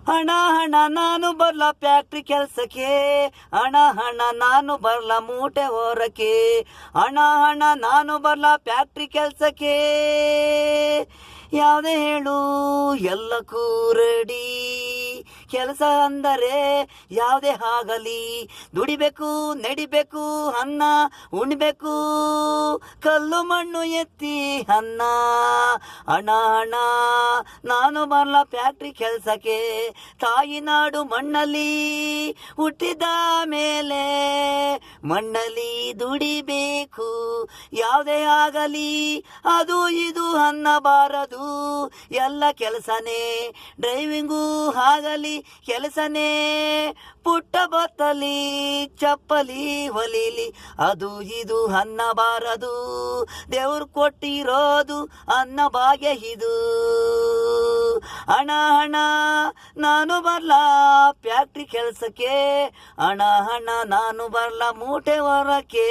ಹಣ ಹಣ ನಾನು ಬರ್ಲ ಫ್ಯಾಕ್ಟ್ರಿ ಕೆಲ್ಸಕ್ಕೆ, ಹಣ ಹಣ ನಾನು ಬರ್ಲ ಮೂಟೆ ಹೊರಕ್ಕೆ, ಹಣ ಹಣ ನಾನು ಬರ್ಲ ಫ್ಯಾಕ್ಟ್ರಿ ಕೆಲ್ಸಕ್ಕೆ. ಯಾವುದೇ ಹೇಳು ಎಲ್ಲಕ್ಕೂ ರೆಡಿ, ಕೆಲಸ ಅಂದರೆ ಯಾವುದೇ ಆಗಲಿ, ದುಡಿಬೇಕು ನಡಿಬೇಕು ಅನ್ನ ಉಣ್ಬೇಕು, ಕಲ್ಲು ಮಣ್ಣು ಎತ್ತಿ ಅನ್ನ. ಹಣ ಹಣ ನಾನು ಬರ್ಲ ಫ್ಯಾಕ್ಟ್ರಿ ಕೆಲಸಕ್ಕೆ, ತಾಯಿ ನಾಡು ಮಣ್ಣಲ್ಲಿ ಹುಟ್ಟಿದ ಮೇಲೆ ಮಣ್ಣಲ್ಲಿ ದುಡಿಬೇಕು. ಯಾವುದೇ ಆಗಲಿ ಅದು ಇದು ಅನ್ನಬಾರದು, ಎಲ್ಲ ಕೆಲಸನೇ, ಡ್ರೈವಿಂಗು ಆಗಲಿ ಕೆಲಸನೇ, ಪುಟ್ಟ ಬತ್ತಲಿ ಚಪ್ಪಲಿ ಹೊಲಿಲಿ ಅದು ಇದು ಅನ್ನಬಾರದು, ದೇವ್ರು ಕೊಟ್ಟಿರೋದು ಅನ್ನ ಭಾಗ್ಯ ಇದು. ಹಣ ಹಣ ನಾನು ಬರ್ಲ ಫ್ಯಾಕ್ಟ್ರಿ ಕೆಲಸಕ್ಕೆ, ಹಣ ಹಣ ನಾನು ಬರ್ಲ ಮೂಟೆ ಹೊರಕ್ಕೆ.